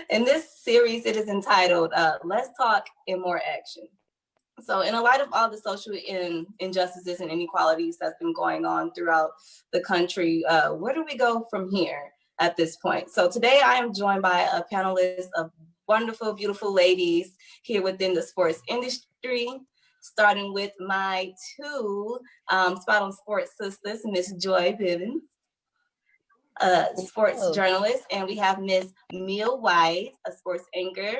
In this series, it is entitled Less Talk and More Action. So in light of all the social injustices and inequalities that's been going on throughout the country, where do we go from here at this point? So today I am joined by a panelist of wonderful, beautiful ladies here within the sports industry, starting with my two Spot on Sports sisters, Miss Joy Bivens, sports journalist, and we have Miss Mia White, a sports anchor.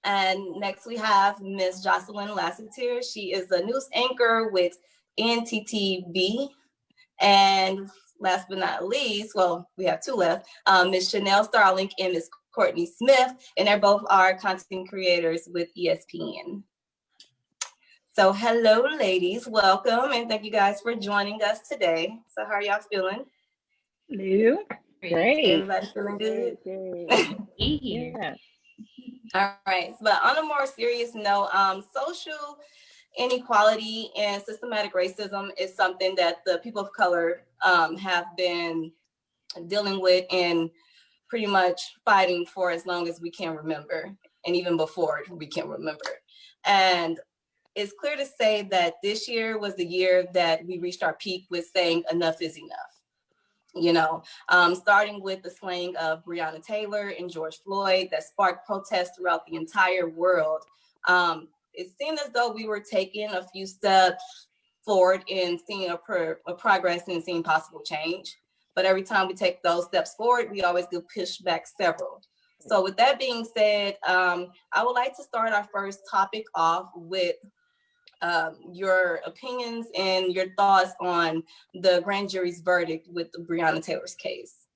And next we have Miss Jocelyn Lassiter. She is a news anchor with NTTV. And last but not least, well, we have two left, Miss Chanel Starlink and Miss Courtney Smith, and they're both our content creators with ESPN. So hello, ladies, welcome, and thank you guys for joining us today. So how are y'all feeling? Hello. Great. Everybody feeling good? Yeah. All right, but on a more serious note, social inequality and systematic racism is something that the people of color have been dealing with and pretty much fighting for as long as we can remember, and even before we can remember. And it's clear to say that this year was the year that we reached our peak with saying enough is enough. You know, starting with the slaying of Breonna Taylor and George Floyd that sparked protests throughout the entire world. It seemed as though we were taking a few steps forward in seeing a progress and seeing possible change. But every time we take those steps forward, we always get pushed back several. So with that being said, I would like to start our first topic off with your opinions and your thoughts on the grand jury's verdict with the Breonna Taylor's case.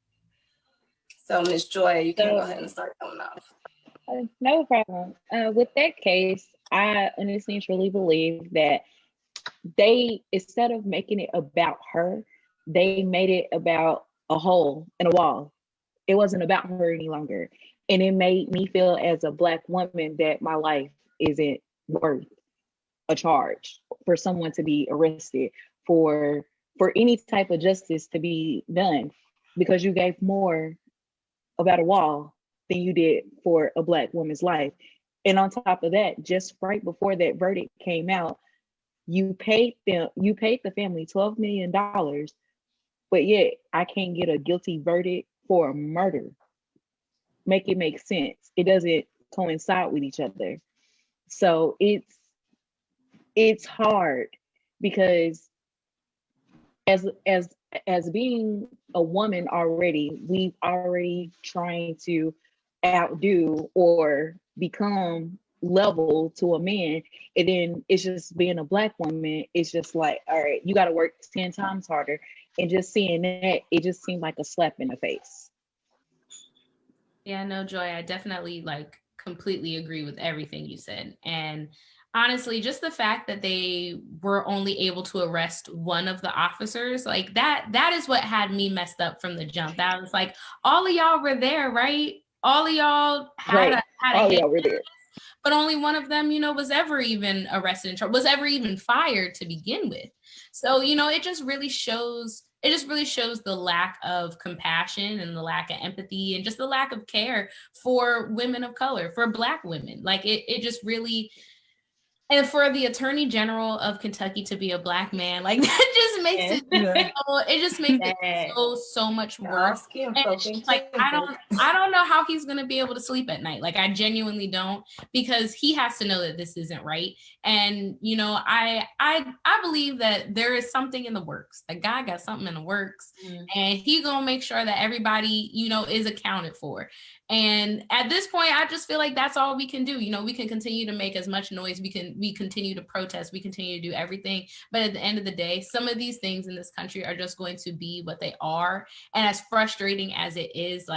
So Ms. Joy, you can go ahead and start going off. No problem. With that case, I honestly and truly believe that they, instead of making it about her, they made it about a hole in a wall. It wasn't about her any longer. And it made me feel as a Black woman that my life isn't worth a charge for someone to be arrested, for any type of justice to be done, because you gave more about a wall than you did for a Black woman's life. And on top of that, just right before that verdict came out, you paid the family $12 million, but yet I can't get a guilty verdict for a murder. Make it make sense. It doesn't coincide with each other. So it's hard, because as being a woman already, we've already trying to outdo or become level to a man, and then it's just being a Black woman, it's just like, all right, you got to work 10 times harder. And just seeing that, it just seemed like a slap in the face. Yeah, no, Joy, I definitely completely agree with everything you said. And honestly, just the fact that they were only able to arrest one of the officers, that is what had me messed up from the jump. That was like, all of y'all were there, right? All of y'all had a y'all were there. But only one of them, was ever even arrested and was ever even fired to begin with. So, it just really shows the lack of compassion and the lack of empathy and just the lack of care for women of color, for Black women. It just really, and for the Attorney General of Kentucky to be a Black man, that just makes it just makes it so much worse. And I don't know how he's gonna be able to sleep at night. I genuinely don't, because he has to know that this isn't right. And I believe that there is something in the works. God got something in the works, and he gonna make sure that everybody is accounted for. And at this point, I just feel like that's all we can do. We can continue to make as much noise. We continue to protest. We continue to do everything. But at the end of the day, some of these things in this country are just going to be what they are. And as frustrating as it is,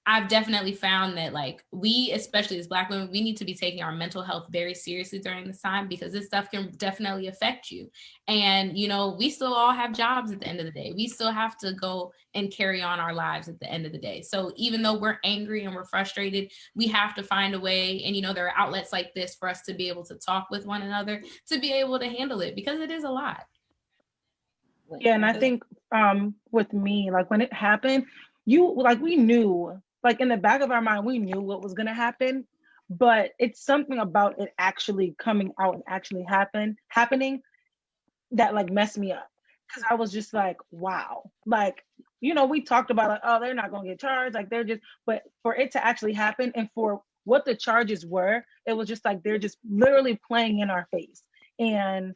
I've definitely found that we, especially as Black women, we need to be taking our mental health very seriously during this time, because this stuff can definitely affect you. And, we still all have jobs at the end of the day. We still have to go and carry on our lives at the end of the day. So even though we're angry and we're frustrated, we have to find a way. And, there are outlets like this for us to be able to talk with one another, to be able to handle it, because it is a lot. Yeah, and I think with me, when it happened, we knew like in the back of our mind, we knew what was going to happen, but it's something about it actually coming out and actually happening that like messed me up. Cause I was just like, wow, like, you know, we talked about like, oh, they're not going to get charged. Like they're just, but for it to actually happen and for what the charges were, it was just like, they're just literally playing in our face. And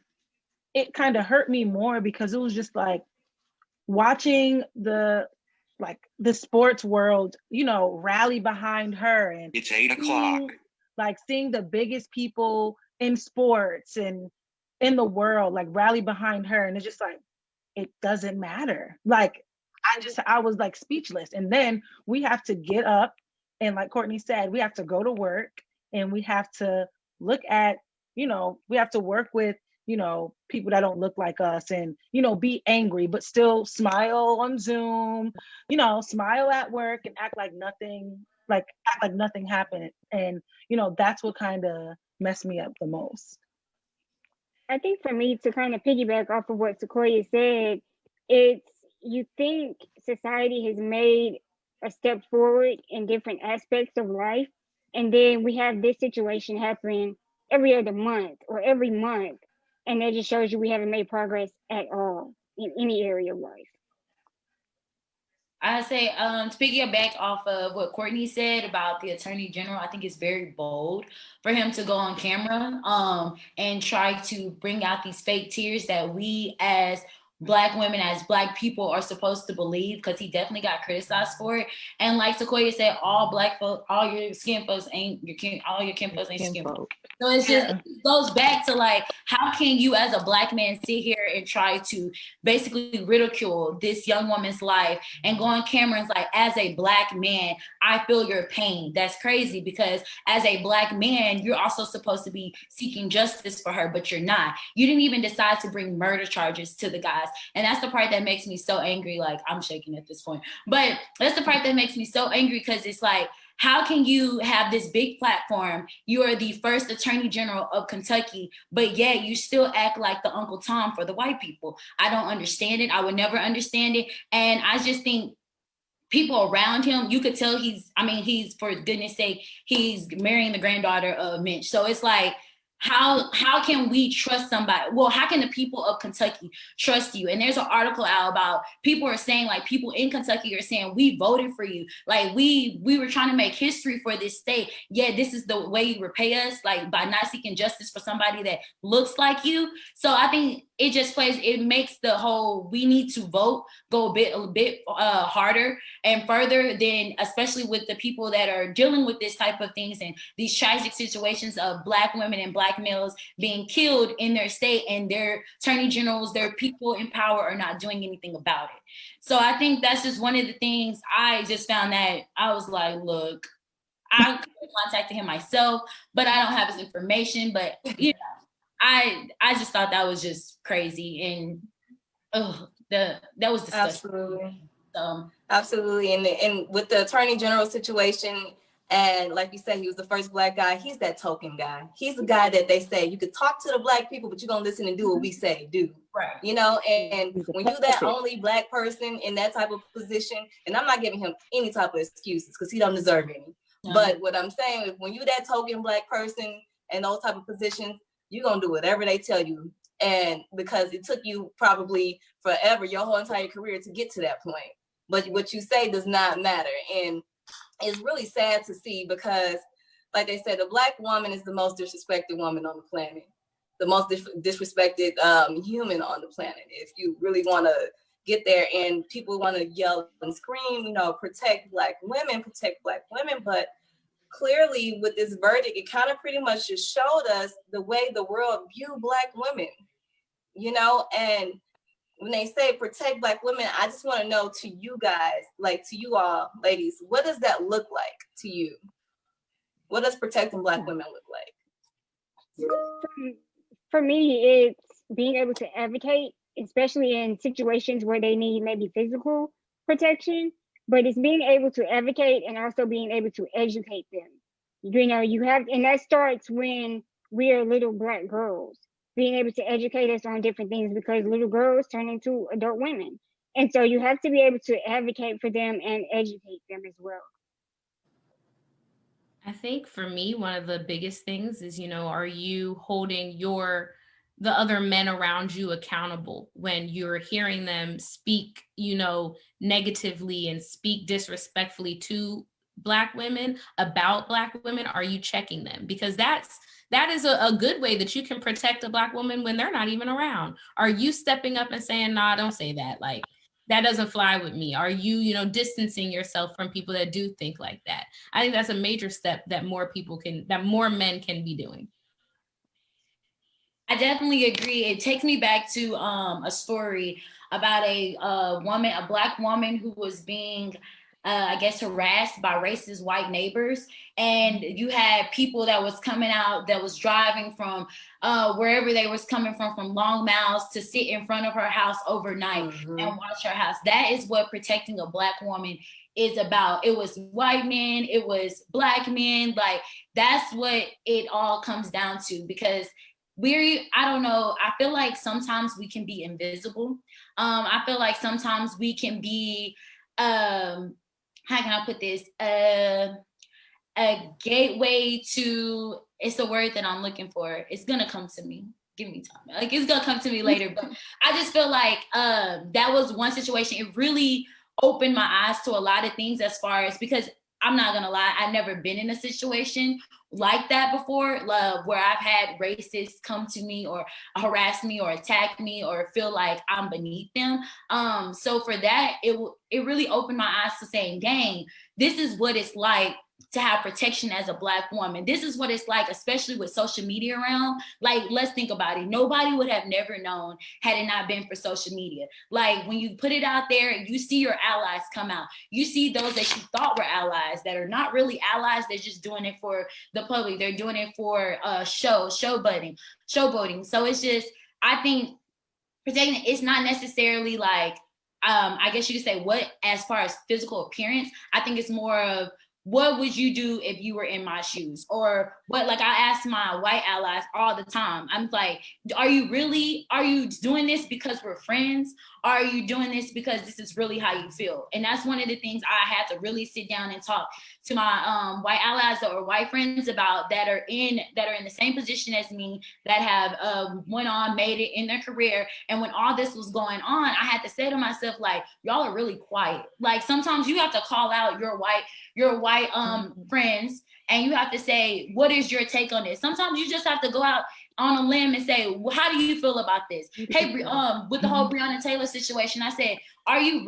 it kind of hurt me more because it was just like watching the sports world, you know, rally behind her. And it's 8:00. Like seeing the biggest people in sports and in the world like rally behind her. And it's just like, it doesn't matter. Like I was like speechless. And then we have to get up and like Courtney said, we have to go to work and we have to look at, you know, we have to work with, you know, people that don't look like us and, you know, be angry, but still smile on Zoom, you know, smile at work and act like nothing happened. And, you know, that's what kind of messed me up the most. I think for me, to kind of piggyback off of what Sequoia said, it's, you think society has made a step forward in different aspects of life, and then we have this situation happening every other month or every month, and that just shows you we haven't made progress at all in any area of life. I say, speaking back off of what Courtney said about the Attorney General, I think it's very bold for him to go on camera and try to bring out these fake tears that we as Black women, as Black people, are supposed to believe, because he definitely got criticized for it. And like Sequoia said, all Black folks, all your skin folks ain't your kin, all your kin folks ain't skin folks. So it's just, it goes back to like, how can you as a Black man sit here and try to basically ridicule this young woman's life and go on camera and like, as a Black man, I feel your pain. That's crazy, because as a Black man, you're also supposed to be seeking justice for her, but you're not. You didn't even decide to bring murder charges to the guys. And that's the part that makes me so angry. Like, I'm shaking at this point, but that's the part that makes me so angry, because it's like, how can you have this big platform? You are the first Attorney General of Kentucky, but yet you still act like the Uncle Tom for the white people. I don't understand it. I would never understand it. And I just think people around him, you could tell he's, for goodness sake, he's marrying the granddaughter of Mitch. So it's like, how can we trust somebody? Well, how can the people of Kentucky trust you? And there's an article out about people are saying, like, people in Kentucky are saying, we voted for you. Like, we were trying to make history for this state. Yeah, this is the way you repay us, like by not seeking justice for somebody that looks like you. So I think it just it makes the whole, we need to vote go a bit harder and further, than especially with the people that are dealing with this type of things and these tragic situations of Black women and Black males being killed in their state, and their attorney generals, their people in power, are not doing anything about it. So I think that's just one of the things I just found that I was like, look, I contacted him myself, but I don't have his information. But you know, I just thought that was just crazy, and that was disgusting. Absolutely. Absolutely. And with the Attorney General situation, and like you said, he was the first Black guy. He's that token guy. He's the guy that they say, you could talk to the Black people, but you're going to listen and do what we say, do. Right. You know, and when you're that only Black person in that type of position, and I'm not giving him any type of excuses because he don't deserve any. No. But what I'm saying is, when you're that token Black person in those type of positions, you're going to do whatever they tell you. And because it took you probably forever, your whole entire career, to get to that point. But what you say does not matter. And it's really sad to see, because like they said, the Black woman is the most disrespected woman on the planet, the most disrespected human on the planet. If you really want to get there, and people want to yell and scream, you know, protect Black women. But clearly with this verdict, it kind of pretty much just showed us the way the world view Black women, you know. And when they say protect Black women, I just want to know, to you guys, like to you all ladies, what does that look like to you? What does protecting Black women look like? For me, it's being able to advocate, especially in situations where they need maybe physical protection, but it's being able to advocate and also being able to educate them. You know, you have, and that starts when we are little Black girls, being able to educate us on different things, because little girls turn into adult women. And so you have to be able to advocate for them and educate them as well. I think for me, one of the biggest things is, are you holding the other men around you accountable when you're hearing them speak, negatively and speak disrespectfully to Black women, about Black women? Are you checking them? Because that is a good way that you can protect a Black woman when they're not even around. Are you stepping up and saying, nah, don't say that? Like, that doesn't fly with me. Are you, distancing yourself from people that do think like that? I think that's a major step that more men can be doing. I definitely agree. It takes me back to a story about a Black woman who was being, I guess, harassed by racist white neighbors. And you had people that was coming out, that was driving from wherever they was coming from long miles, to sit in front of her house overnight and watch her house. That is what protecting a Black woman is about. It was white men, it was Black men. Like, that's what it all comes down to, because I don't know, I feel like sometimes we can be invisible. I feel like sometimes we can be, how can I put this? A gateway to, it's a word that I'm looking for. It's gonna come to me. Give me time. Like, it's gonna come to me later. But I just feel like that was one situation. It really opened my eyes to a lot of things, as far as, because I'm not gonna lie, I've never been in a situation like that before, where I've had racists come to me or harass me or attack me or feel like I'm beneath them. So for that, it really opened my eyes to saying, dang, this is what it's like to have protection as a Black woman. This is what it's like, especially with social media around. Like, let's think about it. Nobody would have never known had it not been for social media. Like, when you put it out there, you see your allies come out. You see those that you thought were allies that are not really allies. They're just doing it for the public. They're doing it for showboating. So it's just, I think protecting, it's not necessarily like, I guess you could say, what, as far as physical appearance, I think it's more of, what would you do if you were in my shoes? Or what, like, I ask my white allies all the time, I'm like, are you doing this because we're friends? Or are you doing this because this is really how you feel? And that's one of the things I had to really sit down and talk to my white allies or white friends about, that are in the same position as me, that have made it in their career. And when all this was going on, I had to say to myself, like, y'all are really quiet. Like, sometimes you have to call out your white friends, and you have to say, what is your take on this? Sometimes you just have to go out on a limb and say, well, how do you feel about this? Hey, with the whole Breonna Taylor situation, I said, are you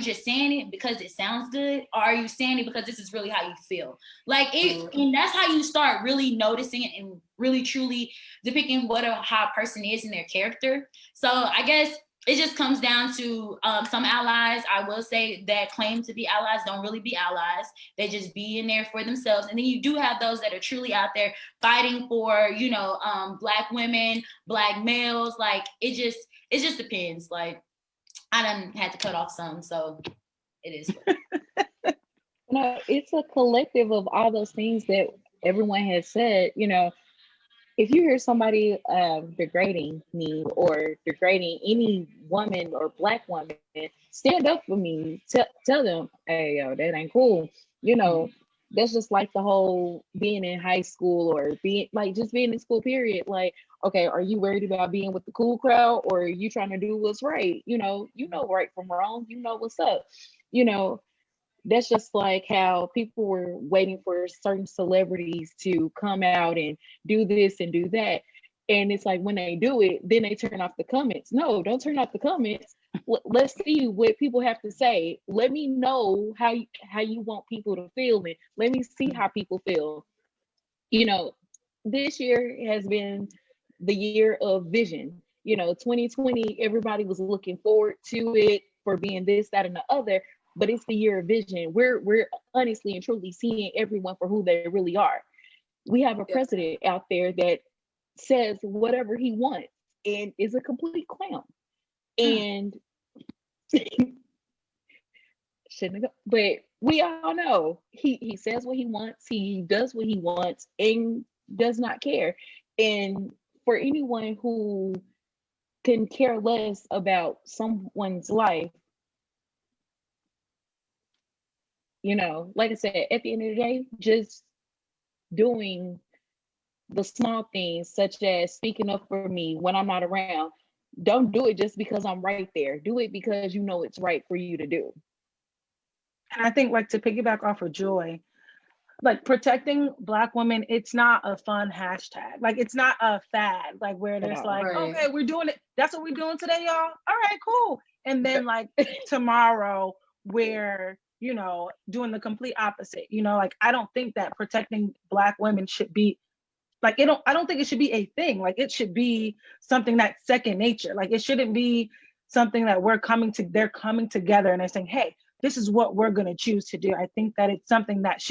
just saying it because it sounds good? Or are you saying it because this is really how you feel? Like, and that's how you start really noticing it and really truly depicting how a person is in their character. So I guess it just comes down to some allies, I will say, that claim to be allies don't really be allies. They just be in there for themselves. And then you do have those that are truly out there fighting for, Black women, Black males. Like, it just depends. Like, I done had to cut off some, so it is. No, it's a collective of all those things that everyone has said. If you hear somebody degrading me or degrading any woman or Black woman, stand up for me. Tell them, hey, yo, that ain't cool. That's just like the whole being in high school, or being in school, period. Like, okay, are you worried about being with the cool crowd, or are you trying to do what's right? You know right from wrong. You know what's up. That's just like how people were waiting for certain celebrities to come out and do this and do that. And it's like, when they do it, then they turn off the comments. No, don't turn off the comments. Let's see what people have to say. Let me know how you want people to feel, and let me see how people feel. This year has been the year of vision. 2020, everybody was looking forward to it for being this, that, and the other. But it's the year of vision. We're honestly and truly seeing everyone for who they really are. We have a president out there that says whatever he wants and is a complete clown. And shouldn't have, but we all know he says what he wants, he does what he wants, and does not care. And for anyone who can care less about someone's life, like I said, at the end of the day, just doing the small things, such as speaking up for me when I'm not around. Don't do it just because I'm right there. Do it because you know it's right for you to do. And I think, like, to piggyback off of Joy, like, protecting Black women, it's not a fun hashtag. Like, it's not a fad, like, where there's like, Right. okay, we're doing it. That's what we're doing today, y'all. All right, cool. And then like tomorrow we're, you know, doing the complete opposite. You know, like, I don't think that protecting Black women should be like, I don't think it should be a thing. Like, it should be something that's second nature. Like, it shouldn't be something that they're coming together and they're saying, hey, this is what we're going to choose to do. I think that it's something that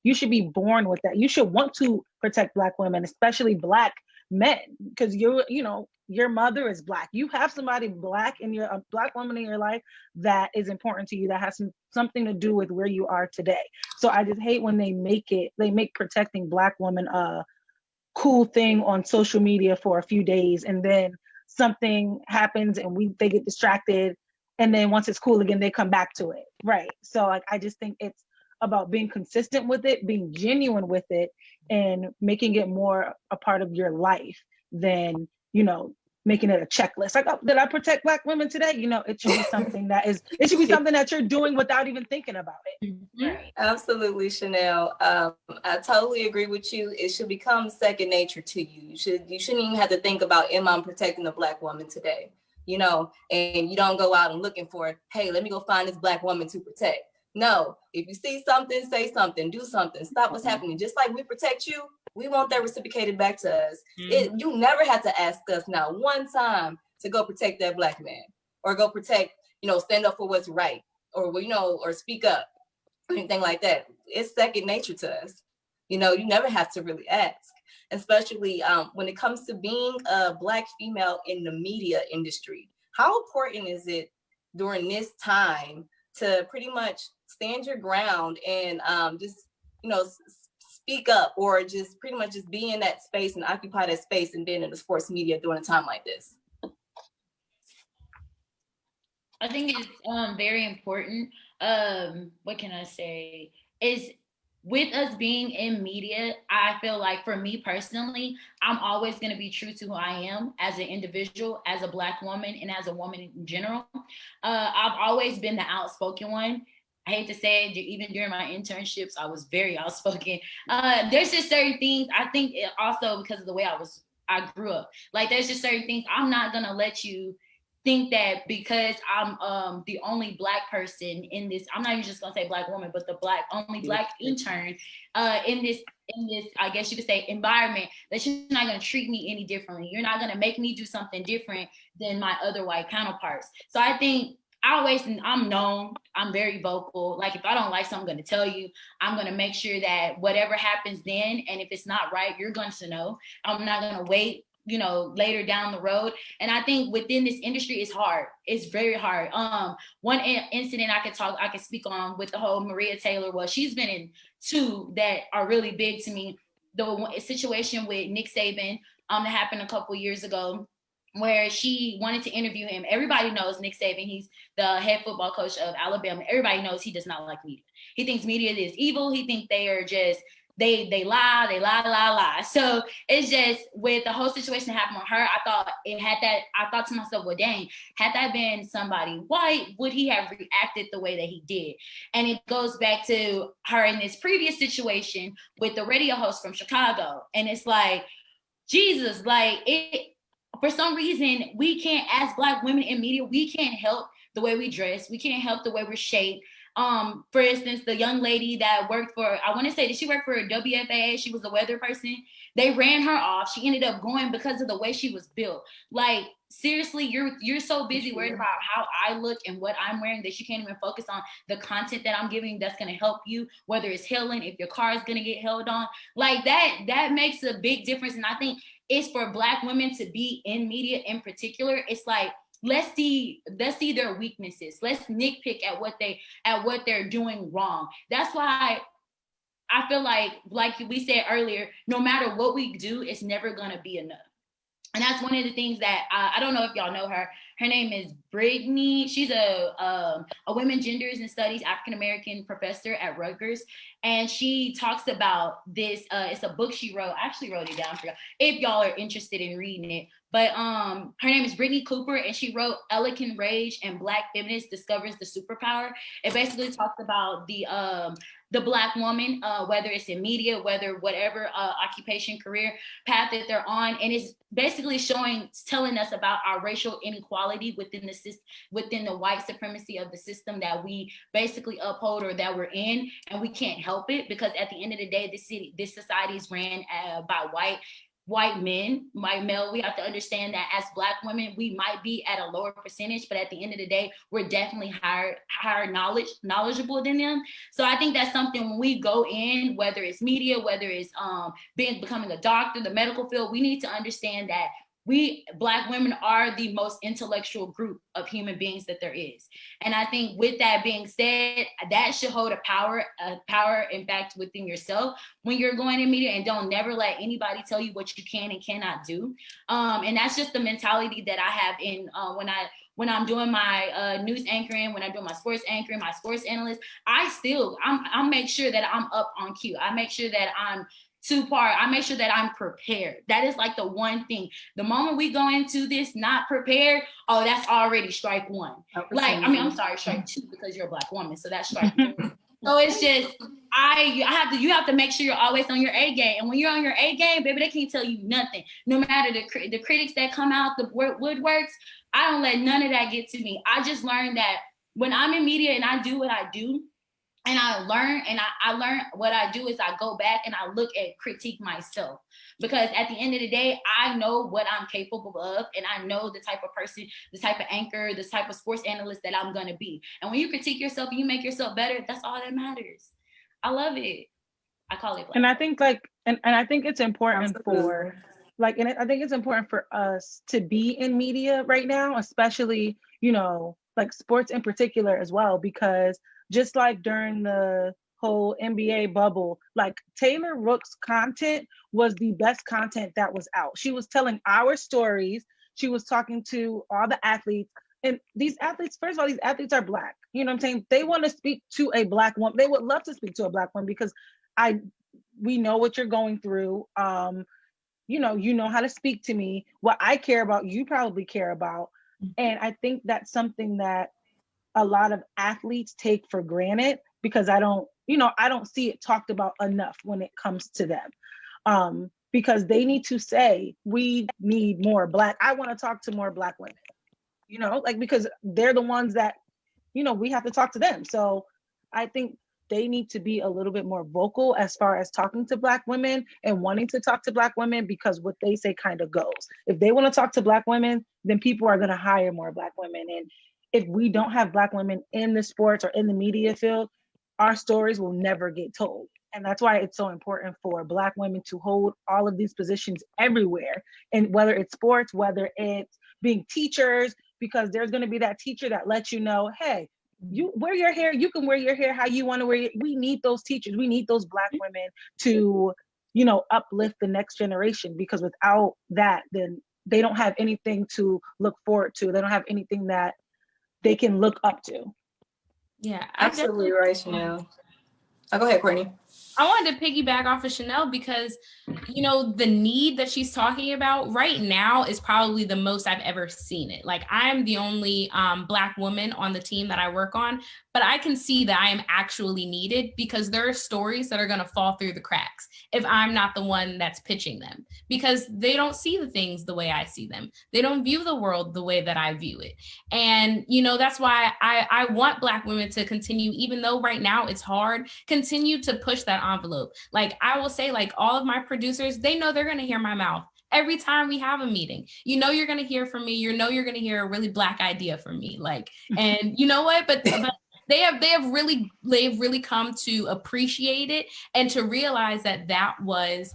you should be born with that. You should want to protect Black women, especially Black men, because you know, your mother is Black. You have somebody Black a Black woman in your life that is important to you, that has something to do with where you are today. So I just hate when they make protecting Black women cool thing on social media for a few days, and then something happens and they get distracted, and then once it's cool again they come back to it, right? So like, I just think it's about being consistent with it, being genuine with it, and making it more a part of your life than, you know, making it a checklist. Like, oh, did I protect Black women today? You know, it should be something it should be something that you're doing without even thinking about it. Right. Absolutely, Chanel. I totally agree with you. It should become second nature to you. You shouldn't even have to think about, am I protecting a Black woman today? You know, and you don't go out and looking for, hey, let me go find this Black woman to protect. No, if you see something, say something, do something, stop what's happening. Just like we protect you, we want that reciprocated back to us. You never had to ask us now one time to go protect that Black man, or go protect, you know, stand up for what's right, or, you know, or speak up, or anything like that. It's second nature to us. You know, you never have to really ask, especially when it comes to being a Black female in the media industry. How important is it during this time to pretty much stand your ground and just, you know, speak up, or just pretty much just be in that space and occupy that space, and being in the sports media during a time like this? I think it's very important. What can I say? Is with us being in media, I feel like, for me personally, I'm always going to be true to who I am as an individual, as a Black woman, and as a woman in general. I've always been the outspoken one. I hate to say it, even during my internships, I was very outspoken. There's just certain things, I think it also because of the way I grew up. Like, there's just certain things I'm not going to let you think that because I'm the only Black person in this, I'm not even just gonna say Black woman, but the only Black intern in this, I guess you could say, environment, that you're not gonna treat me any differently. You're not gonna make me do something different than my other white counterparts. So I think I'm known, I'm very vocal. Like, if I don't like something, I'm gonna tell you. I'm gonna make sure that whatever happens then, and if it's not right, you're going to know. I'm not gonna wait, you know, later down the road. And I think within this industry, it's hard. It's very hard. One incident I could speak on with the whole Maria Taylor was, she's been in two that are really big to me. The situation with Nick Saban that happened a couple years ago, where she wanted to interview him. Everybody knows Nick Saban. He's the head football coach of Alabama. Everybody knows he does not like media. He thinks media is evil. He thinks they are just, they lie. So it's just, with the whole situation that happened with her, I thought to myself, well, dang, had that been somebody white, would he have reacted the way that he did? And it goes back to her in this previous situation with the radio host from Chicago. And it's like, Jesus, like, for some reason, we can't, as Black women in media, we can't help the way we dress. We can't help the way we're shaped. For instance, the young lady that worked for, I want to say, did she work for WFAA? She was a weather person. They ran her off. She ended up going because of the way she was built. Like, seriously, you're so busy worried about how I look and what I'm wearing that you can't even focus on the content that I'm giving that's going to help you, whether it's healing, if your car is going to get held on. Like, that makes a big difference. And I think it's for Black women to be in media in particular. It's like, let's see their weaknesses. Let's nitpick at what they're doing wrong. That's why I feel like we said earlier, no matter what we do, it's never gonna be enough. And that's one of the things that I don't know if y'all know her. Her name is Brittany. She's a women, genders, and studies African-American professor at Rutgers. And she talks about this. It's a book she wrote. I actually wrote it down for y'all if y'all are interested in reading it. But her name is Brittany Cooper, and she wrote Elegant Rage and Black Feminist Discovers the Superpower. It basically talks about the Black woman, whether it's in media, whether whatever occupation, career path that they're on, and it's basically telling us about our racial inequality within the white supremacy of the system that we basically uphold or that we're in, and we can't help it because at the end of the day, this society is ran by white men, white male. We have to understand that as Black women, we might be at a lower percentage, but at the end of the day, we're definitely higher knowledgeable than them. So I think that's something when we go in, whether it's media, whether it's becoming a doctor, the medical field, we need to understand that we Black women are the most intellectual group of human beings that there is. And I think with that being said, that should hold a power in fact within yourself when you're going in media, and don't never let anybody tell you what you can and cannot do. And that's just the mentality that I have in when I'm doing my news anchoring, when I'm doing my sports anchoring, my sports analyst, I make sure that I'm up on cue. I make sure that I'm I make sure that I'm prepared. That is like the one thing. The moment we go into this not prepared, oh, that's already strike one. Like, I mean, I'm sorry, strike two because you're a Black woman. So that's strike one. So it's just, you have to make sure you're always on your A game. And when you're on your A game, baby, they can't tell you nothing. No matter the critics that come out, the woodworks, I don't let none of that get to me. I just learned that when I'm in media and I do what I do, and I learn what I do is I go back and I look at critique myself, because at the end of the day, I know what I'm capable of, and I know the type of person, the type of anchor, the type of sports analyst that I'm gonna be. And when you critique yourself and you make yourself better, that's all that matters. I love it. I call it. And I think and I think it's important for I think it's important for us to be in media right now, especially, like sports in particular as well, because just like during the whole NBA bubble, like Taylor Rook's content was the best content that was out. She was telling our stories. She was talking to all the athletes. And these athletes, first of all, these athletes are Black. You know what I'm saying? They want to speak to a Black woman. They would love to speak to a Black woman because we know what you're going through. You know how to speak to me. What I care about, you probably care about. And I think that's something that a lot of athletes take for granted, because I don't see it talked about enough when it comes to them. Because they need to say, we need more Black. I want to talk to more Black women, because they're the ones that, we have to talk to them. So I think they need to be a little bit more vocal as far as talking to Black women and wanting to talk to Black women, because what they say kind of goes. If they want to talk to Black women, then people are going to hire more Black women. And if we don't have Black women in the sports or in the media field, our stories will never get told. And that's why it's so important for Black women to hold all of these positions everywhere. And whether it's sports, whether it's being teachers, because there's going to be that teacher that lets you know, hey, you wear your hair, you can wear your hair how you want to wear it. We need those teachers. We need those Black women to, uplift the next generation, because without that, then they don't have anything to look forward to. They don't have anything that they can look up to. Yeah, absolutely right, Chanel. Oh, go ahead, Courtney. I wanted to piggyback off of Chanel because, the need that she's talking about right now is probably the most I've ever seen it. Like, I'm the only Black woman on the team that I work on, but I can see that I am actually needed, because there are stories that are going to fall through the cracks if I'm not the one that's pitching them, because they don't see the things the way I see them. They don't view the world the way that I view it. And, that's why I want Black women to continue, even though right now it's hard, continue to push that envelope. Like, I will say, like, all of my producers, they know they're going to hear my mouth every time we have a meeting. You're going to hear from me. You're going to hear a really Black idea from me. Like, and you know what? But they've really come to appreciate it and to realize that was,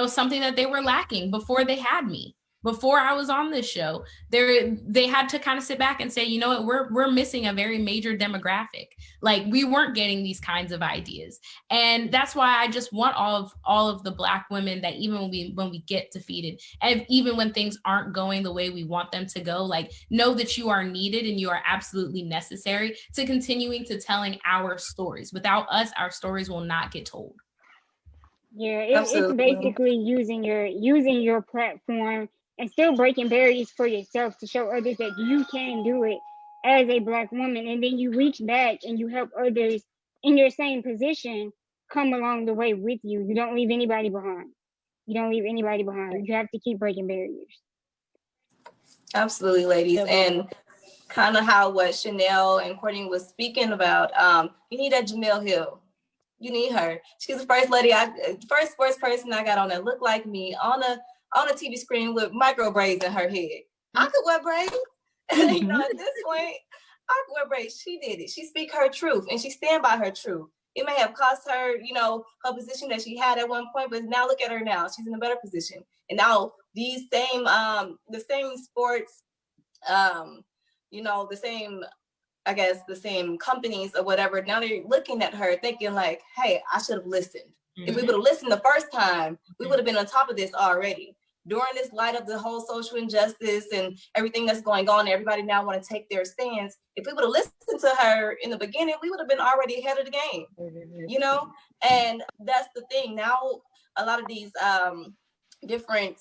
something that they were lacking before they had me. before I was on this show, they had to kind of sit back and say, you know what, we're missing a very major demographic. Like, we weren't getting these kinds of ideas. And that's why I just want all of the Black women that even when we get defeated, and even when things aren't going the way we want them to go, like, know that you are needed and you are absolutely necessary to continuing to telling our stories. Without us, our stories will not get told. Yeah, it's basically using your platform and still breaking barriers for yourself to show others that you can do it as a Black woman, and then you reach back and you help others in your same position come along the way with you. You don't leave anybody behind. You have to keep breaking barriers. Absolutely, ladies. And kind of how what Chanel and Courtney was speaking about, you need that Jamel Hill. You need her. She's the first lady, first sports person I got on that looked like me on a TV screen with micro braids in her head. I could wear braids. You know, at this point, I could wear braids. She did it. She speak her truth, and she stand by her truth. It may have cost her, you know, her position that she had at one point, but now look at her now. She's in a better position. And now these same, the same sports, you know, the same, I guess, the same companies or whatever, now they're looking at her thinking like, hey, I should have listened. Mm-hmm. If we would have listened the first time, we would have been on top of this already. During this light of the whole social injustice and everything that's going on, everybody now want to take their stands. If we would have listened to her in the beginning, we would have been already ahead of the game, you know? And that's the thing. Now, a lot of these different,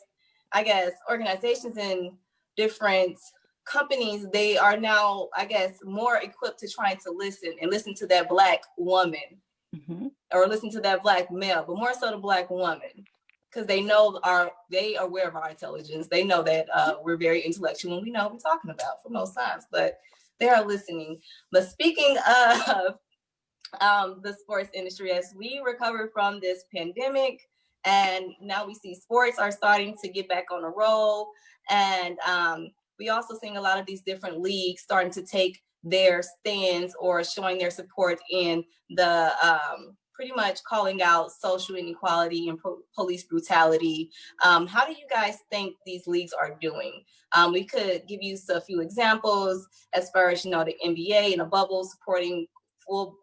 I guess, organizations and different companies, they are now, I guess, more equipped to trying to listen to that Black woman, mm-hmm. or listen to that Black male, but more so the Black woman, because they know they are aware of our intelligence. They know that we're very intellectual and we know what we're talking about for most times, but they are listening. But speaking of the sports industry, as we recover from this pandemic, and now we see sports are starting to get back on a roll, and we also seeing a lot of these different leagues starting to take their stands or showing their support in the pretty much calling out social inequality and police brutality. How do you guys think these leagues are doing? We could give you a few examples as far as, you know, the NBA and the bubble supporting full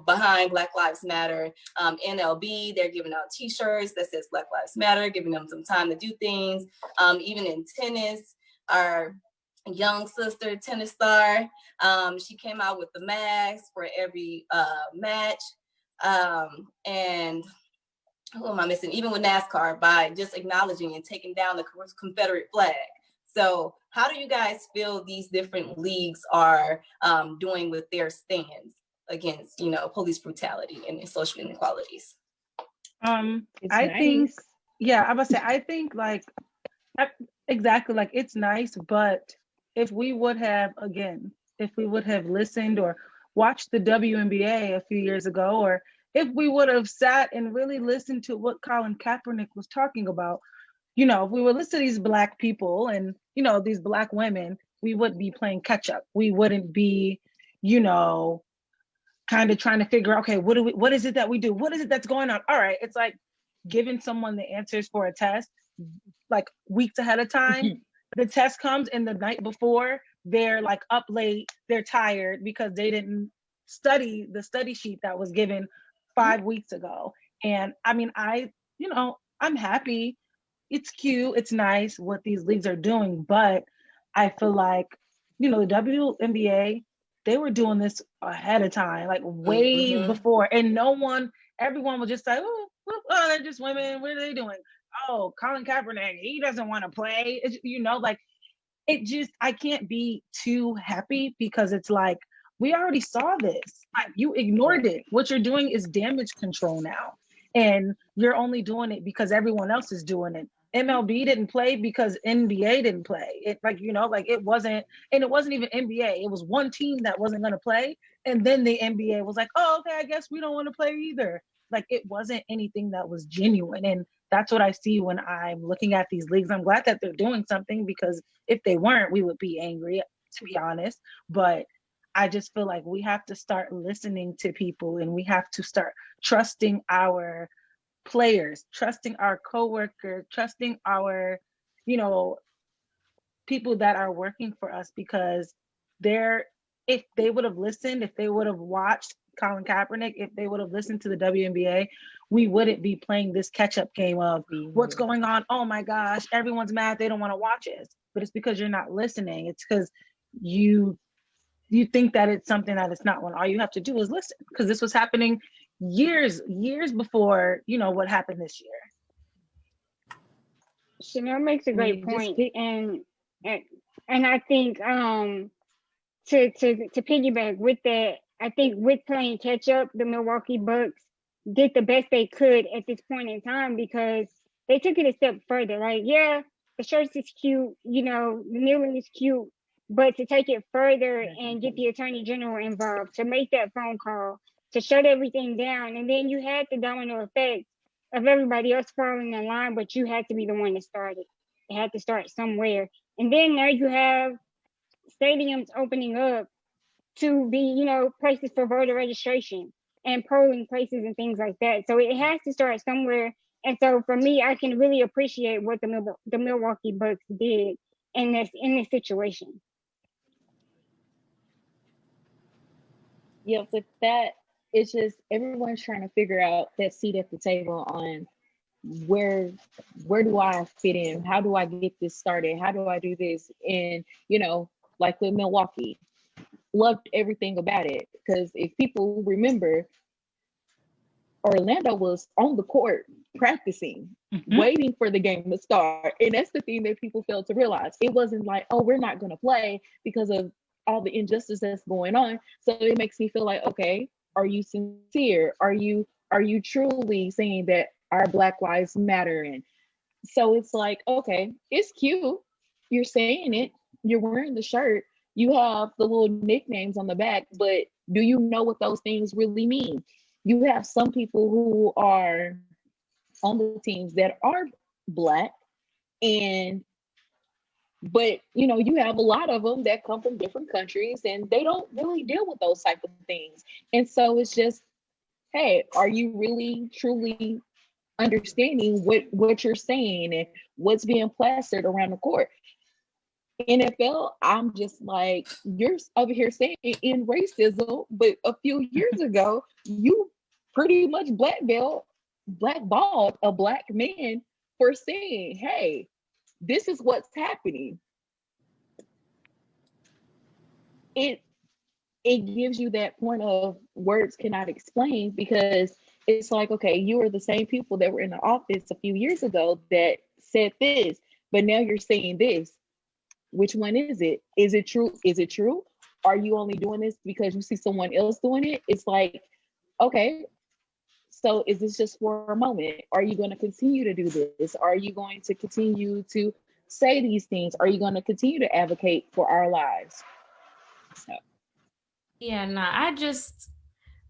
behind Black Lives Matter. NLB, they're giving out t-shirts that says Black Lives Matter, giving them some time to do things. Even in tennis, our young sister tennis star, she came out with the mask for every match. And who am I missing? Even with NASCAR, by just acknowledging and taking down the Confederate flag. So how do you guys feel these different leagues are doing with their stands against, you know, police brutality and social inequalities? I think, yeah, I must say, I think like, exactly, like it's nice, but if we would have listened or watched the WNBA a few years ago, or if we would have sat and really listened to what Colin Kaepernick was talking about, you know, if we would listen to these Black people and, you know, these Black women, we wouldn't be playing catch up. We wouldn't be, you know, kind of trying to figure out, okay, what is it that we do? What is it that's going on? All right, it's like giving someone the answers for a test like weeks ahead of time. The test comes, and the night before they're like up late, they're tired because they didn't study the study sheet that was given 5 weeks ago. And I mean, I'm happy. It's cute, it's nice what these leagues are doing, but I feel like, you know, the WNBA, they were doing this ahead of time, like way before, and everyone was just like, oh, they're just women, what are they doing? Oh, Colin Kaepernick, he doesn't want to play. You know, like, I can't be too happy because it's like, we already saw this. You ignored it. What you're doing is damage control now. And you're only doing it because everyone else is doing it. MLB didn't play because NBA didn't play. It, like, you know, like it wasn't even NBA. It was one team that wasn't going to play. And then the NBA was like, oh, okay, I guess we don't want to play either. Like, it wasn't anything that was genuine. And that's what I see when I'm looking at these leagues. I'm glad that they're doing something, because if they weren't, we would be angry, to be honest. But I just feel like we have to start listening to people, and we have to start trusting our players, trusting our coworkers, trusting our, you know, people that are working for us, because if they would have listened, if they would have watched Colin Kaepernick, if they would have listened to the WNBA, we wouldn't be playing this catch-up game of what's going on. Oh my gosh, everyone's mad. They don't want to watch it. But it's because you're not listening. It's because you think that it's something that it's not. When all you have to do is listen, because this was happening years before, what happened this year. Chanel makes a great point. And I think to piggyback with that, I think with playing catch up, the Milwaukee Bucks did the best they could at this point in time, because they took it a step further. Like, yeah, the shirts is cute, the kneeling is cute, but to take it further and get the attorney general involved, to make that phone call, to shut everything down, and then you had the domino effect of everybody else falling in line, but you had to be the one that started. It had to start somewhere, and then now you have stadiums opening up to be, places for voter registration and polling places and things like that. So it has to start somewhere. And so for me, I can really appreciate what the Milwaukee Bucks did in this situation. Yeah, with that, it's just everyone's trying to figure out that seat at the table on where do I fit in? How do I get this started? How do I do this? And, like with Milwaukee, loved everything about it, because if people remember, Orlando was on the court practicing, waiting for the game to start. And that's the thing that people failed to realize. It wasn't like, oh, we're not going to play because of all the injustice that's going on. So it makes me feel like, okay, are you sincere? Are you truly saying that our Black lives matter? And so it's like, okay, it's cute. You're saying it. You're wearing the shirt. You have the little nicknames on the back, but do you know what those things really mean? You have some people who are on the teams that are Black, but you have a lot of them that come from different countries, and they don't really deal with those type of things. And so it's just, hey, are you really truly understanding what you're saying and what's being plastered around the court? NFL, I'm just like, you're over here saying in racism, but a few years ago, you pretty much blackballed a Black man for saying, hey, this is what's happening. It gives you that point of words cannot explain, because it's like, okay, you are the same people that were in the office a few years ago that said this, but now you're saying this. Which one is it? Is it true? Is it true? Are you only doing this because you see someone else doing it? It's like, okay, so is this just for a moment? Are you going to continue to do this? Are you going to continue to say these things? Are you going to continue to advocate for our lives? So. Yeah, no, I just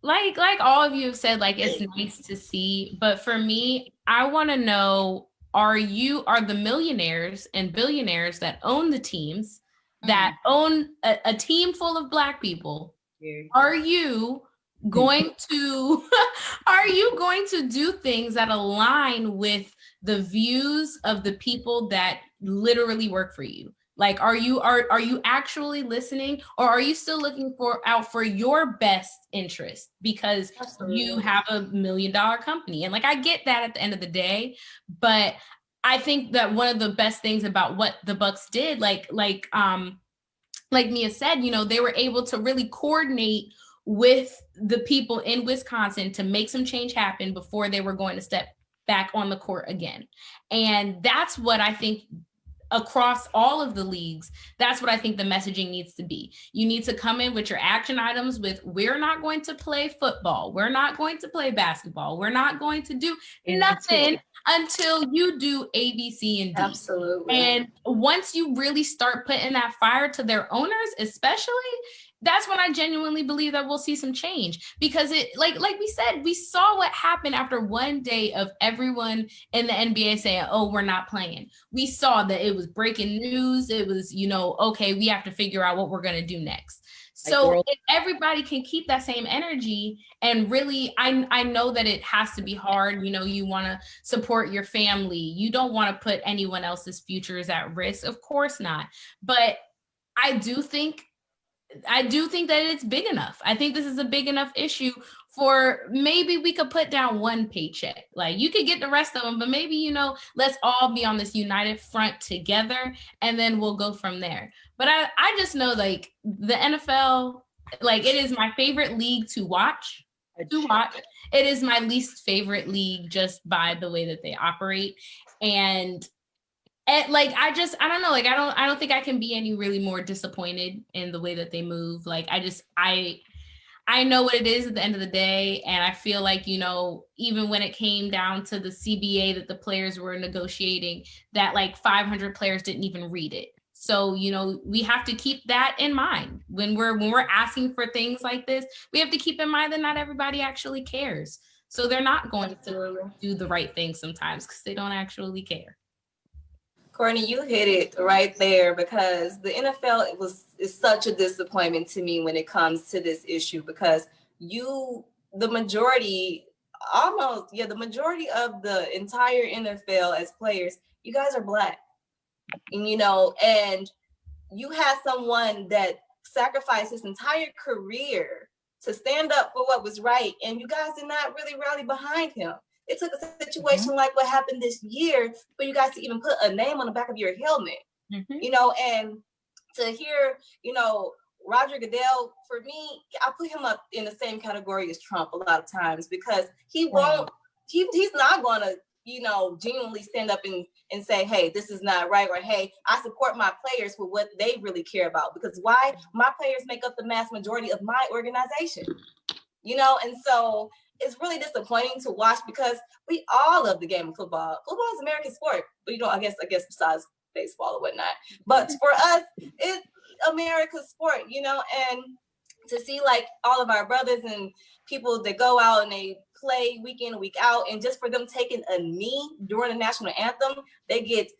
like all of you have said, like, it's nice to see, but for me, I want to know, are the millionaires and billionaires that own the teams, that own a team full of Black people, are you going to do things that align with the views of the people that literally work for you? Like, are you actually listening, or are you still looking out for your best interest because you have $1 million company? And like, I get that at the end of the day, but I think that one of the best things about what the Bucks did, like Mia said, they were able to really coordinate with the people in Wisconsin to make some change happen before they were going to step back on the court again. And that's what I think across all of the leagues, that's what I think the messaging needs to be. You need to come in with your action items with, we're not going to play football. We're not going to play basketball. We're not going to do nothing until you do A, B, C, and D. Absolutely. And once you really start putting that fire to their owners, especially, that's when I genuinely believe that we'll see some change, because it, like we said, we saw what happened after one day of everyone in the NBA saying, oh, we're not playing. We saw that it was breaking news. It was, okay, we have to figure out what we're going to do next. So if everybody can keep that same energy, and really, I know that it has to be hard. You know, you want to support your family. You don't want to put anyone else's futures at risk. Of course not. But I do think that it's big enough. I think this is a big enough issue for maybe we could put down one paycheck. Like, you could get the rest of them, but maybe, you know, let's all be on this united front together, and then we'll go from there. But I just know, like, the NFL, like, it is my favorite league to watch. It is my least favorite league just by the way that they operate. And like, I don't know, like, I don't think I can be any really more disappointed in the way that they move. Like, I know what it is at the end of the day. And I feel like, you know, even when it came down to the CBA that the players were negotiating, that like 500 players didn't even read it. So, you know, we have to keep that in mind when we're asking for things like this. We have to keep in mind that not everybody actually cares. So they're not going to do the right thing sometimes because they don't actually care. Courtney, you hit it right there, because the NFL is such a disappointment to me when it comes to this issue, because the majority of the entire NFL as players, you guys are Black. And, you know, and you had someone that sacrificed his entire career to stand up for what was right, and you guys did not really rally behind him. It took a situation like what happened this year for you guys to even put a name on the back of your helmet, you know, and to hear, you know, Roger Goodell, for me, I put him up in the same category as Trump a lot of times, because he's not going to, you know, genuinely stand up and say, hey, this is not right, or hey, I support my players for what they really care about, because why? My players make up the mass majority of my organization, you know. And so it's really disappointing to watch, because we all love the game of football. Football is American sport, but you know, I guess besides baseball or whatnot. But for us, it's America's sport, you know. And to see like all of our brothers and people that go out and they play week in and week out, and just for them taking a knee during the national anthem, they get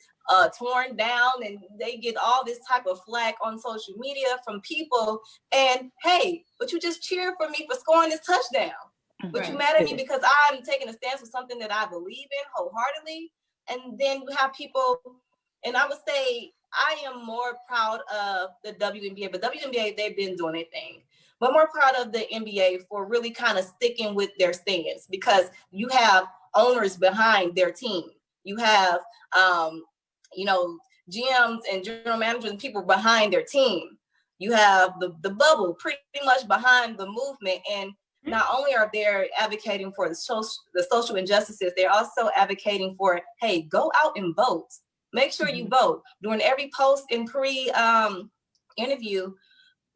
torn down and they get all this type of flack on social media from people. And hey, but you just cheered for me for scoring this touchdown. But you mad at me because I'm taking a stance with something that I believe in wholeheartedly. And then you have people, and I would say I am more proud of the WNBA, but WNBA, they've been doing their thing. But more proud of the NBA for really kind of sticking with their stance, because you have owners behind their team. You have, you know, GMs and general managers and people behind their team. You have the bubble pretty much behind the movement. And not only are they advocating for the social injustices, they're also advocating for, hey, go out and vote. Make sure you vote. During every post and interview,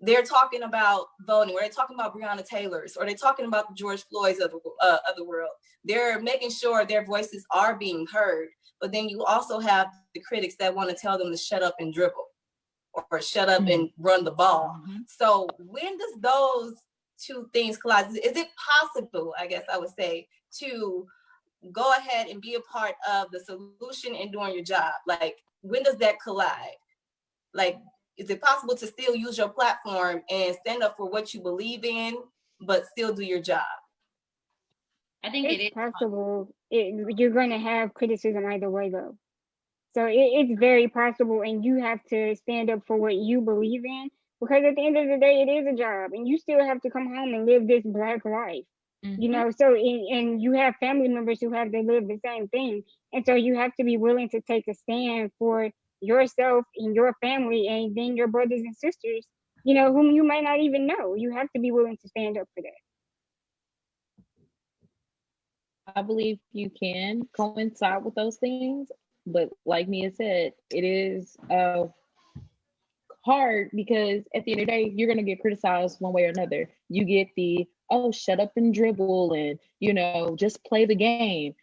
they're talking about voting, or they're talking about Breonna Taylor's, or they're talking about the George Floyd's of the world. They're making sure their voices are being heard. But then you also have the critics that want to tell them to shut up and dribble, or shut up and run the ball. So when does those two things collide? Is it possible, I guess I would say, to go ahead and be a part of the solution and doing your job? Like, when does that collide? Like, is it possible to still use your platform and stand up for what you believe in, but still do your job? I think it's possible. You're going to have criticism either way, though. So it's very possible, and you have to stand up for what you believe in, because at the end of the day, it is a job, and you still have to come home and live this Black life. You know, so and you have family members who have to live the same thing, and so you have to be willing to take a stand for yourself and your family, and then your brothers and sisters, you know, whom you might not even know. You have to be willing to stand up for that. I believe you can coincide with those things, but like Mia said, it is hard, because at the end of the day, you're going to get criticized one way or another. You get the, oh, shut up and dribble, and, you know, just play the game.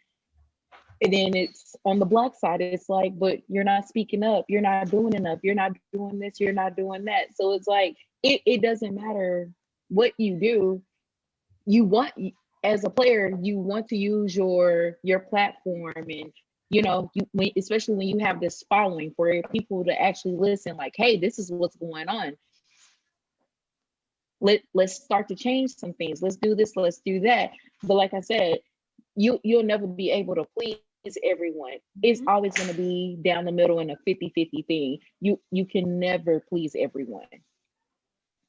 And then it's on the Black side, it's like, but you're not speaking up, you're not doing enough, you're not doing this, you're not doing that. So it's like, it doesn't matter what you do. You want, as a player, you want to use your platform, and, you know, especially when you have this following, for people to actually listen, like, hey, this is what's going on. let's start to change some things. Let's do this, let's do that. But like I said, you'll never be able to please everyone. It's always going to be down the middle in a 50-50 thing. You can never please everyone.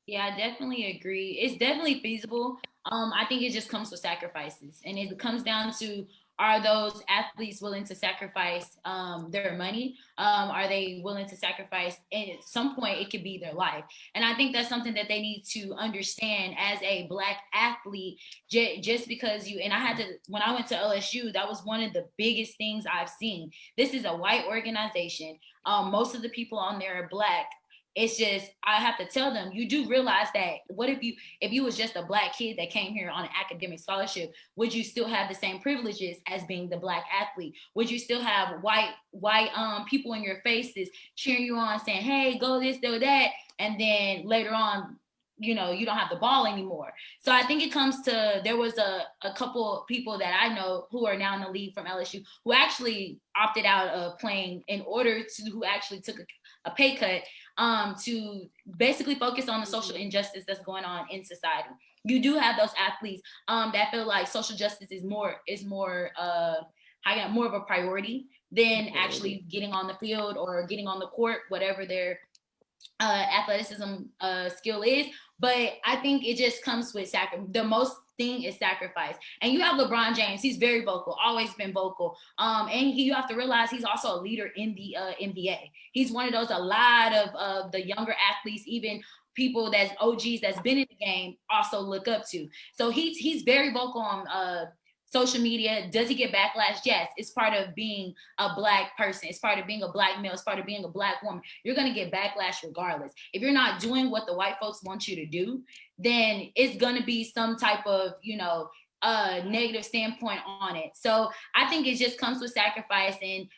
Yeah, I definitely agree. It's definitely feasible. I think it just comes with sacrifices, and it comes down to, are those athletes willing to sacrifice their money? Are they willing to sacrifice? And at some point, it could be their life. And I think that's something that they need to understand as a Black athlete. Just because and I had to, when I went to LSU, that was one of the biggest things I've seen. This is a white organization. Most of the people on there are Black. It's just, I have to tell them, you do realize that what if you was just a Black kid that came here on an academic scholarship, would you still have the same privileges as being the Black athlete? Would you still have white people in your faces cheering you on, saying, hey, go this, go that, and then later on, you don't have the ball anymore? So I think it comes to, there was a couple people that I know who are now in the league from LSU who actually opted out of playing in order to, who actually took a pay cut to basically focus on the social injustice that's going on in society. You do have those athletes that feel like social justice is more of a priority than actually getting on the field or getting on the court, whatever their athleticism skill is. But I think it just comes with the most thing is sacrifice. And you have LeBron James. He's very vocal, always been vocal. And you have to realize he's also a leader in the NBA. He's one of those, a lot of the younger athletes, even people that's OGs that's been in the game, also look up to. So he's very vocal on social media. Does he get backlash? Yes. It's part of being a Black person. It's part of being a Black male. It's part of being a Black woman. You're going to get backlash regardless. If you're not doing what the white folks want you to do, then it's going to be some type of, negative standpoint on it. So I think it just comes with sacrifice. And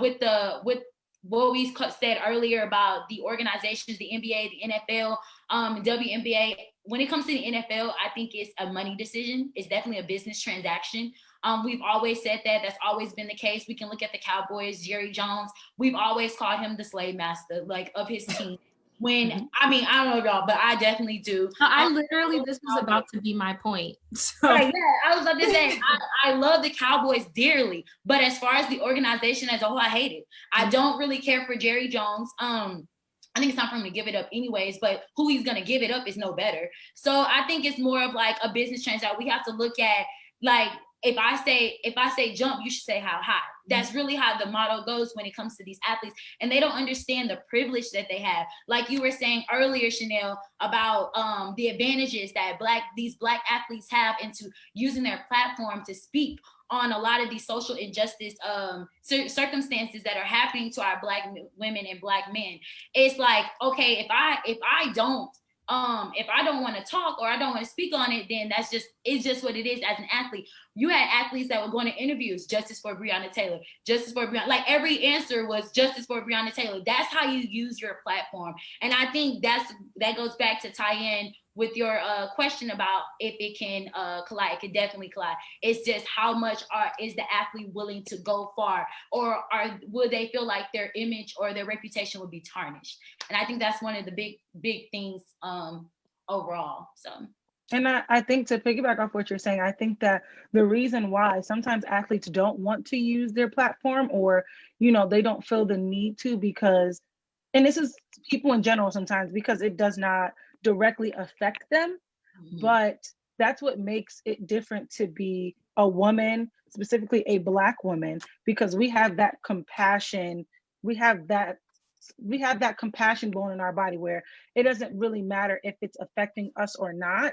with what we said earlier about the organizations, the NBA, the NFL, WNBA, when it comes to the NFL, I think it's a money decision. It's definitely a business transaction. We've always said that. That's always been the case. We can look at the Cowboys, Jerry Jones. We've always called him the slave master, of his team. When, I don't know y'all, but I definitely do. This was about to be my point. So. Yeah, I was about to say, I love the Cowboys dearly, but as far as the organization as a whole, I hate it. I don't really care for Jerry Jones. I think it's time for him to give it up anyways, but who he's going to give it up is no better. So I think it's more of like a business transaction. We have to look at, like, if I say jump, you should say how high. That's really how the motto goes when it comes to these athletes. And they don't understand the privilege that they have. Like you were saying earlier, Chanel, about the advantages that these Black athletes have into using their platform to speak on a lot of these social injustice circumstances that are happening to our Black women and Black men. It's like, okay, if I don't want to talk or I don't want to speak on it, then it's just what it is as an athlete. You had athletes that were going to interviews, justice for Breonna Taylor, justice for Breonna, like every answer was justice for Breonna Taylor. That's how you use your platform. And I think that goes back to tie in with your question about if it can collide. It could definitely collide. It's just how much is the athlete willing to go far, or will they feel like their image or their reputation will be tarnished? And I think that's one of the big things overall. So. And I think, to piggyback off what you're saying, I think that the reason why sometimes athletes don't want to use their platform, or, they don't feel the need to, because, and this is people in general sometimes, because it does not directly affect them, but that's what makes it different to be a woman, specifically a Black woman, because we have that compassion. We have that compassion born in our body, where it doesn't really matter if it's affecting us or not.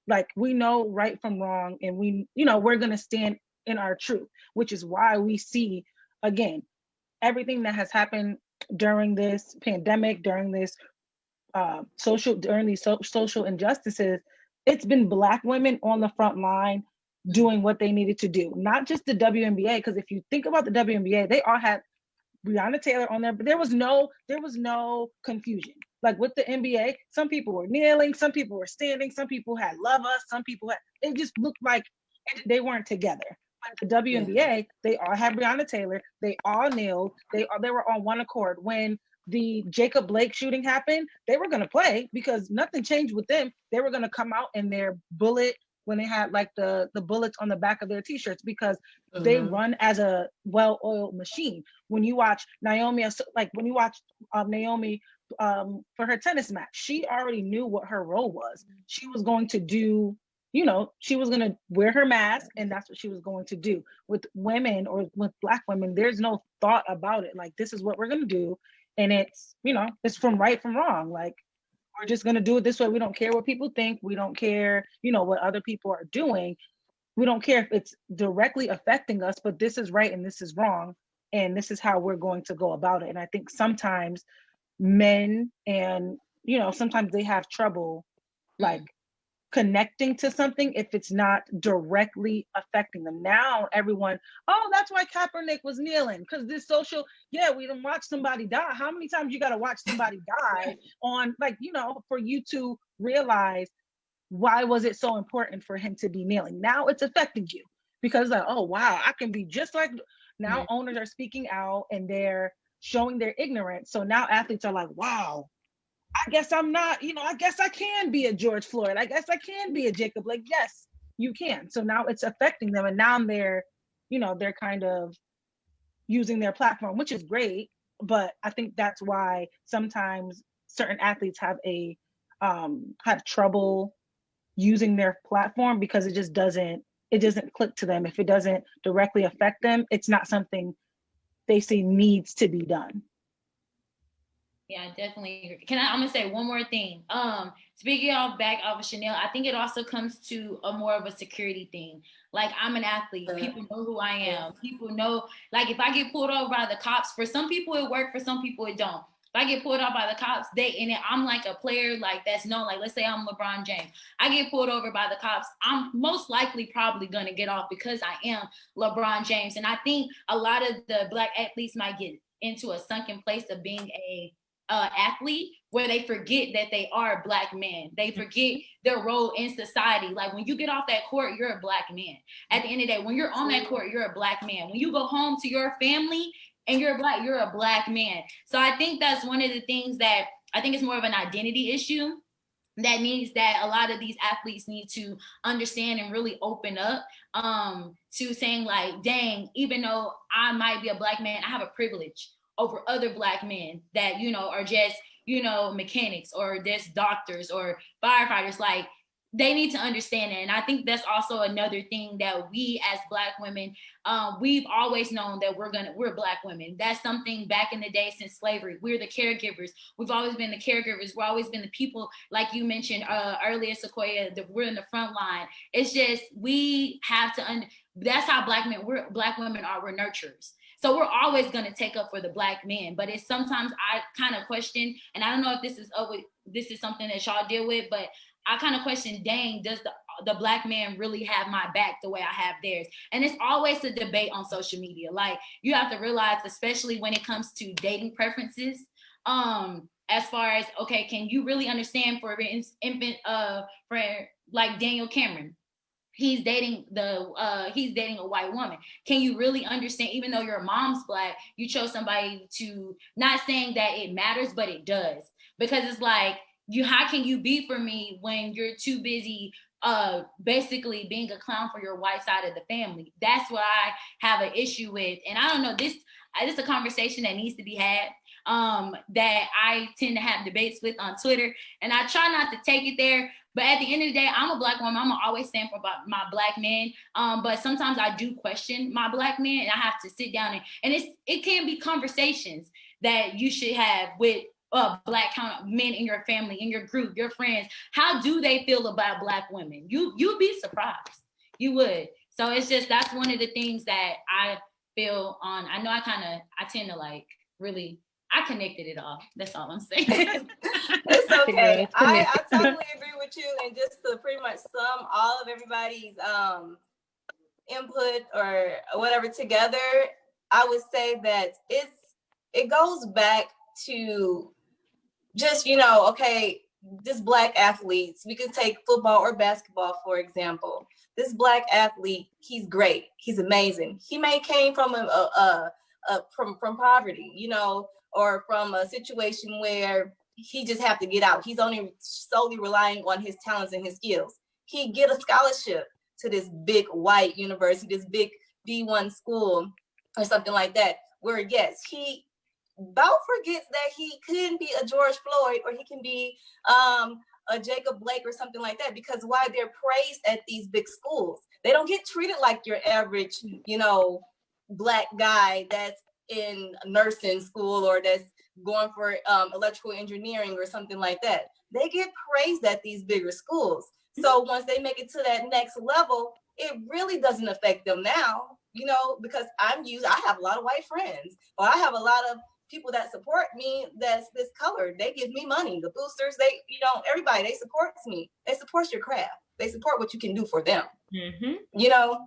Like, we know right from wrong, and we're going to stand in our truth, which is why we see, again, everything that has happened during this pandemic, during this social injustices. It's been Black women on the front line doing what they needed to do, not just the WNBA. Because if you think about the WNBA, they all had Breonna Taylor on there, but there was no confusion. Like with the NBA, some people were kneeling, some people were standing, some people had "Love Us," some people had. It just looked like they weren't together. But the WNBA, they all had Breonna Taylor. They all kneeled. They were on one accord. When the Jacob Blake shooting happened, they were going to play because nothing changed with them. They were going to come out in their bullet when they had like the bullets on the back of their t-shirts because they run as a well-oiled machine. When you watch Naomi, like when you watch Naomi for her tennis match, she already knew what her role was. She was going to do, you know, she was going to wear her mask, and that's what she was going to do. With women or with Black women, there's no thought about it. Like, this is what we're going to do. And it's, you know, it's from right from wrong. Like, we're just going to do it this way. We don't care what people think. We don't care, you know, what other people are doing. We don't care if it's directly affecting us, but this is right and this is wrong. And this is how we're going to go about it. And I think sometimes men and, you know, sometimes they have trouble like connecting to something if it's not directly affecting them. Now everyone, oh, that's why Kaepernick was kneeling, because this social, yeah, we didn't watch somebody die. How many times you got to watch somebody die on, like, you know, for you to realize why was it so important for him to be kneeling? Now it's affecting you because like, oh wow, I can be just like, now owners are speaking out and they're showing their ignorance. So now athletes are like, wow, I guess I'm not, you know, I guess I can be a George Floyd. I guess I can be a Jacob. Like, yes, you can. So now it's affecting them. And now they're, you know, they're kind of using their platform, which is great. But I think that's why sometimes certain athletes have trouble using their platform because it doesn't click to them. If it doesn't directly affect them, it's not something they see needs to be done. Yeah, I definitely agree. I'm gonna say one more thing. Speaking back of Chanel, I think it also comes to a more of a security thing. Like, I'm an athlete. People know who I am. People know, like, if I get pulled over by the cops, for some people it works, for some people it don't. If I get pulled over by the cops, I'm like a player like that's known. Like, let's say I'm LeBron James. I get pulled over by the cops. I'm most likely probably gonna get off because I am LeBron James. And I think a lot of the Black athletes might get into a sunken place of being a athlete where they forget that they are Black men. They forget their role in society. Like, when you get off that court, you're a Black man. At the end of the day, when you're on that court, you're a Black man. When you go home to your family and you're Black, you're a Black man. So I think that's one of the things that I think is more of an identity issue that needs, that a lot of these athletes need to understand and really open up to saying like, dang, even though I might be a Black man, I have a privilege over other Black men that, you know, are just, you know, mechanics or just doctors or firefighters. Like, they need to understand it. And I think that's also another thing that we as Black women, we've always known that we're Black women. That's something back in the day since slavery. We're the caregivers. We've always been the caregivers. We've always been the people, like you mentioned earlier, Sequoia, that we're in the front line. It's just, we have to, that's how Black women are, we're nurturers. So we're always going to take up for the Black men, but it's sometimes I kind of question, and I don't know if this is something that y'all deal with, but I kind of question, dang, does the Black man really have my back the way I have theirs? And it's always a debate on social media. Like, you have to realize, especially when it comes to dating preferences, as far as, okay, can you really understand for like Daniel Cameron? He's dating a white woman. Can you really understand, even though your mom's Black, you chose somebody to, not saying that it matters, but it does. Because it's like, how can you be for me when you're too busy basically being a clown for your white side of the family? That's what I have an issue with. And I don't know, this is a conversation that needs to be had, that I tend to have debates with on Twitter, and I try not to take it there. But at the end of the day, I'm a Black woman. I'm gonna always stand for my Black men. But sometimes I do question my Black men, and I have to sit down and it can be conversations that you should have with Black men in your family, in your group, your friends. How do they feel about Black women? You'd be surprised. You would. So it's just, that's one of the things that I feel on. I know I tend to like really, I connected it all. That's all I'm saying. It's okay. I totally agree with you. And just to pretty much sum all of everybody's input or whatever together, I would say that it goes back to just, you know, okay, this Black athletes, we could take football or basketball, for example. This Black athlete, he's great. He's amazing. He may came from a from poverty, you know, or from a situation where he just have to get out. He's only solely relying on his talents and his skills. He get a scholarship to this big white university, this big D1 school or something like that, where yes, he about forgets that he couldn't be a George Floyd or he can be a Jacob Blake or something like that, because why they're praised at these big schools. They don't get treated like your average, you know, Black guy that's in nursing school or that's going for electrical engineering or something like that. They get praised at these bigger schools. So once they make it to that next level, it really doesn't affect them now, you know, because I have a lot of white friends, or I have a lot of people that support me that's this color. They give me money. The boosters, they, you know, everybody, they supports me. They support your craft. They support what you can do for them, you know,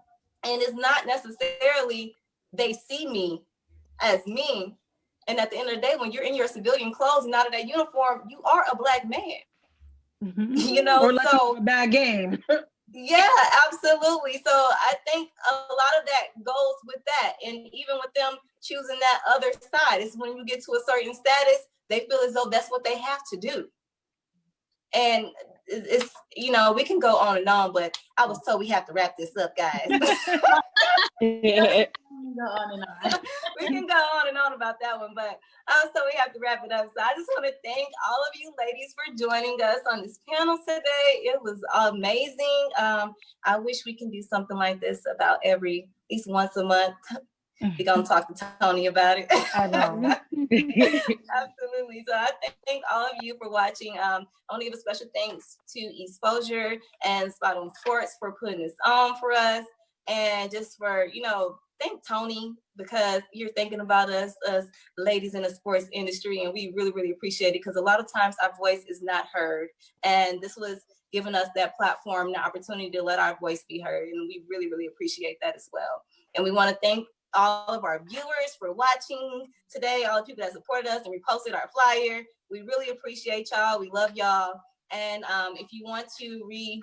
and it's not necessarily they see me as me. And at the end of the day, when you're in your civilian clothes and out of that uniform, you are a Black man, you know, or like so a bad game. Yeah, absolutely. So I think a lot of that goes with that. And even with them choosing that other side, is when you get to a certain status, they feel as though that's what they have to do. And it's, you know, we can go on and on, but I was told we have to wrap this up, guys. Go on and on. We can go on and on about that one, but so we have to wrap it up. So I just want to thank all of you ladies for joining us on this panel today. It was amazing. I wish we can do something like this about at least once a month. We're going to talk to Tony about it. I know. Absolutely. So I thank all of you for watching. I want to give a special thanks to Exposure and Spot On Sports for putting this on for us. And just for, you know, thank Tony, because you're thinking about us ladies in the sports industry, and we really, really appreciate it, because a lot of times our voice is not heard. And this was giving us that platform, the opportunity to let our voice be heard. And we really, really appreciate that as well. And we want to thank all of our viewers for watching today, all the people that supported us and reposted our flyer. We really appreciate y'all. We love y'all. And if you want to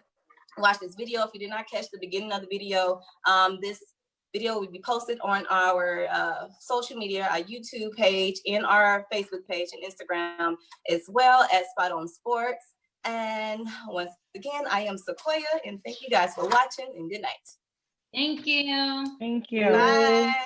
watch this video, if you did not catch the beginning of the video, this video will be posted on our social media, our YouTube page, and our Facebook page and Instagram, as well as Spot On Sports. And once again, I am Sequoia, and thank you guys for watching, and good night. Thank you. Thank you. Bye.